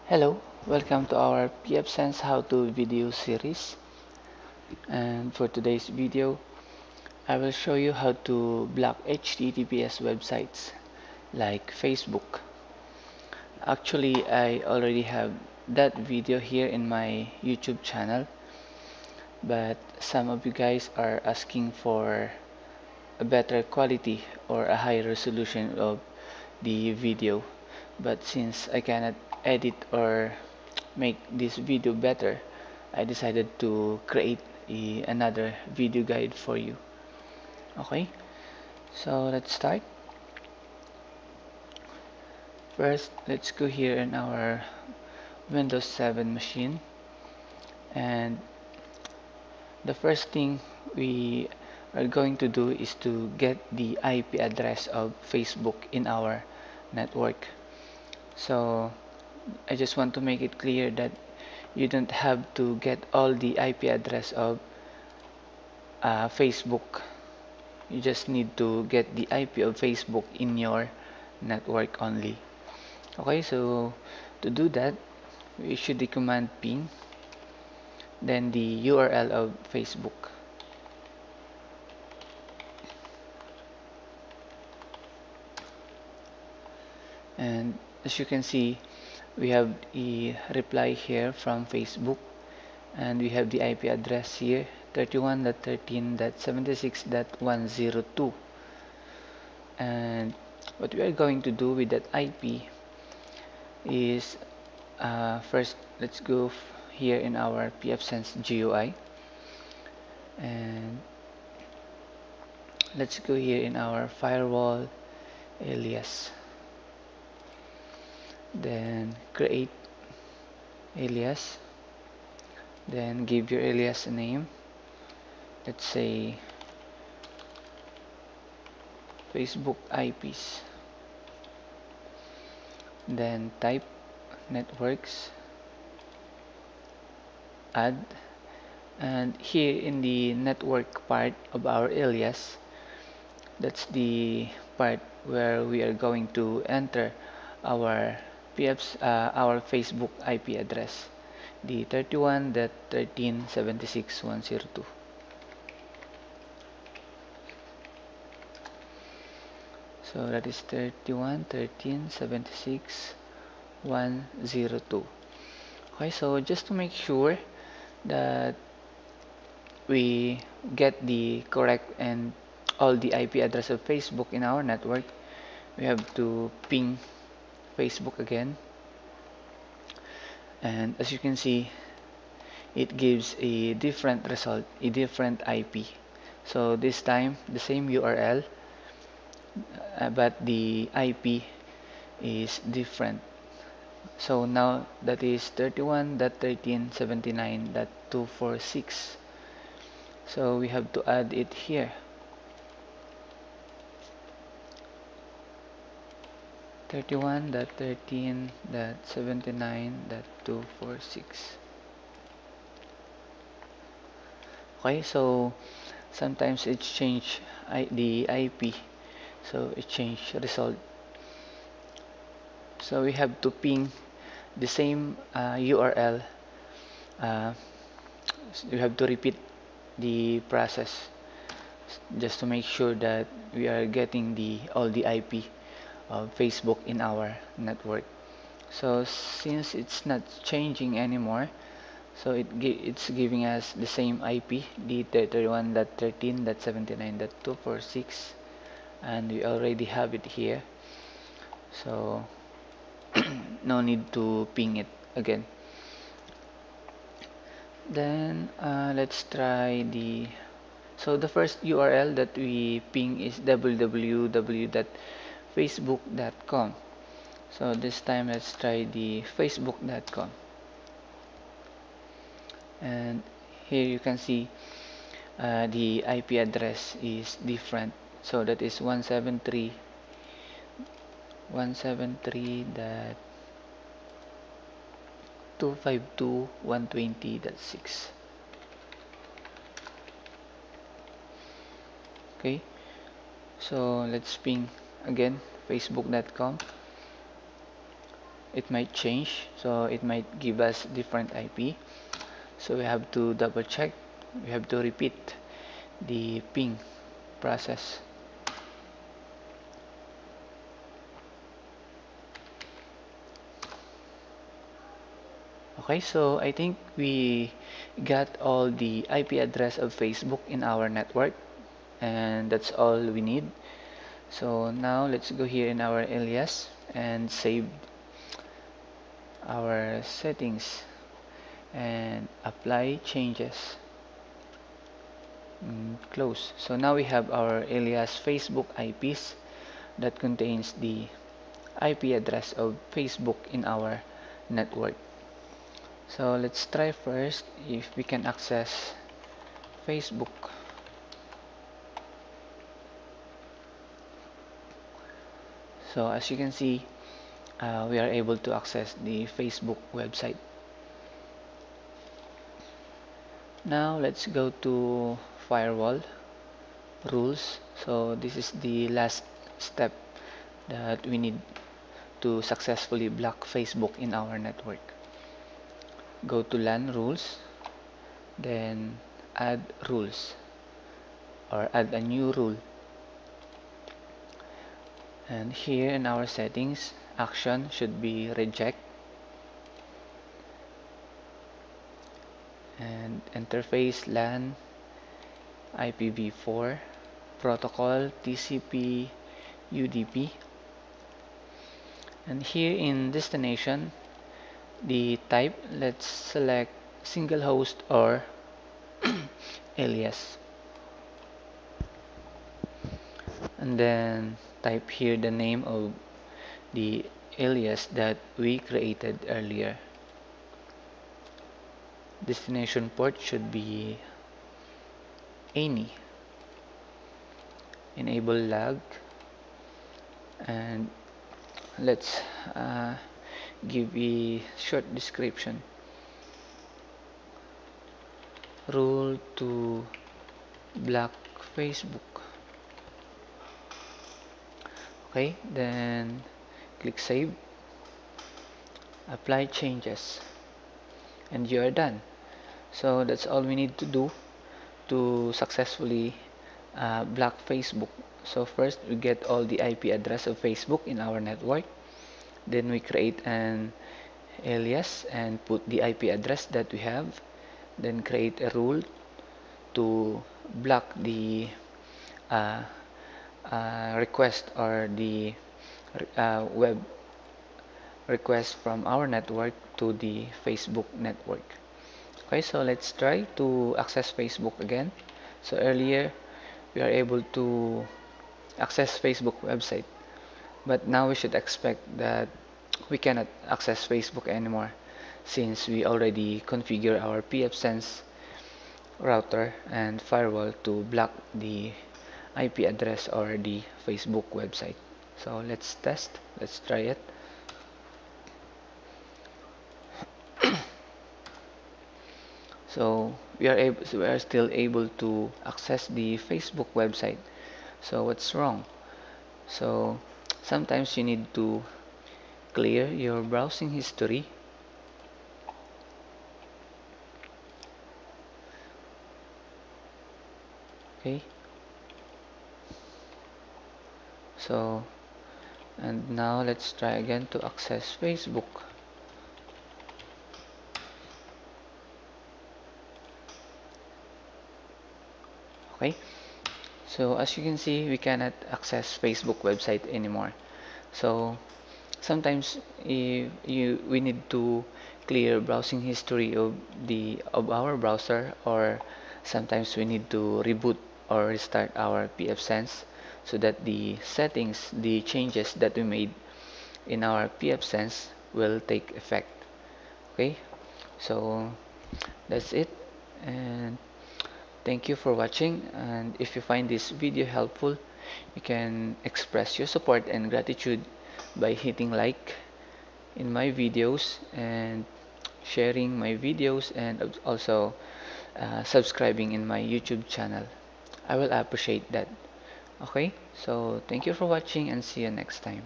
Hello, welcome to our pfSense How To video series. And for today's video, I will show you how to block HTTPS websites like Facebook. Actually, I already have that video here in my YouTube channel, but some of you guys are asking for a better quality or a higher resolution of the video. But since I cannot edit or make this video better, I decided to create another video guide for you. Okay, so let's start. First, let's go here in our Windows 7 machine, and the first thing we are going to do is to get the IP address of Facebook in our network. So I just want to make it clear that you don't have to get all the IP address of Facebook. You just need to get the IP of Facebook in your network only. Okay, so to do that, we issue the command ping, then the URL of Facebook. And as you can see, we have a reply here from Facebook, and we have the IP address here 31.13.76.102. And what we are going to do with that IP is first let's go here in our pfSense GUI, and let's go here in our firewall alias, then create alias, then give your alias a name. Let's say Facebook IPs, then type networks, add, and here in the network part of our alias, that's the part where we are going to enter our our Facebook IP address, the 31.13.76.102. So that is 31.13.76.102. Okay, so just to make sure that we get the correct and all the IP address of Facebook in our network, we have to ping Facebook again. And as you can see, it gives a different result, a different IP. So this time, the same URL, but the IP is different. So now that is 31.13.79.246. So we have to add it here. 31.13.79.246. Okay, so sometimes it change the IP, so it change result. So we have to ping the same URL. Uh, you have to repeat the process just to make sure that we are getting the all the IP of Facebook in our network. So since it's not changing anymore, so it's giving us the same IP, the 31.13.79.246, and we already have it here. So no need to ping it again. Then let's try the so the first URL that we ping is www.facebook.com. So this time let's try the facebook.com, and here you can see the IP address is different. So that is 173.252.120.6. Okay, so let's ping again facebook.com. it might change, so it might give us different IP. So we have to double check, we have to repeat the ping process. Okay, so I think we got all the IP address of Facebook in our network, and that's all we need. So now let's go here in our alias and save our settings and apply changes. Close. So now we have our alias Facebook IPs that contains the IP address of Facebook in our network. So let's try first if we can access Facebook. So as you can see, we are able to access the Facebook website. Now let's go to firewall rules. So this is the last step that we need to successfully block Facebook in our network. Go to LAN rules, then add rules or add a new rule. And here in our settings, action should be reject, and interface LAN IPv4 protocol TCP UDP. And here in destination, the type, let's select single host or alias, and then type here the name of the alias that we created earlier. Destination port should be any. Enable lag, and let's give a short description. Rule to block Facebook. Okay, then click save, apply changes, and you are done. So that's all we need to do to successfully block Facebook. So first we get all the IP address of Facebook in our network, then we create an alias and put the IP address that we have, then create a rule to block the uh, request or the web request from our network to the Facebook network. Okay, so let's try to access Facebook again. So earlier we are able to access Facebook website, but now we should expect that we cannot access Facebook anymore since we already configure our pfSense router and firewall to block the IP address or the Facebook website. So let's test, let's try it. So we are still able to access the Facebook website. So what's wrong? So sometimes you need to clear your browsing history. Okay. So, and now let's try again to access Facebook. Okay. So as you can see, we cannot access Facebook website anymore. So sometimes we need to clear browsing history of our browser, or sometimes we need to reboot or restart our pfSense so that the settings, the changes that we made in our pfSense will take effect. Okay, so that's it, and thank you for watching. And if you find this video helpful, you can express your support and gratitude by hitting like in my videos and sharing my videos, and also subscribing in my YouTube channel. I will appreciate that. Okay, so thank you for watching and see you next time.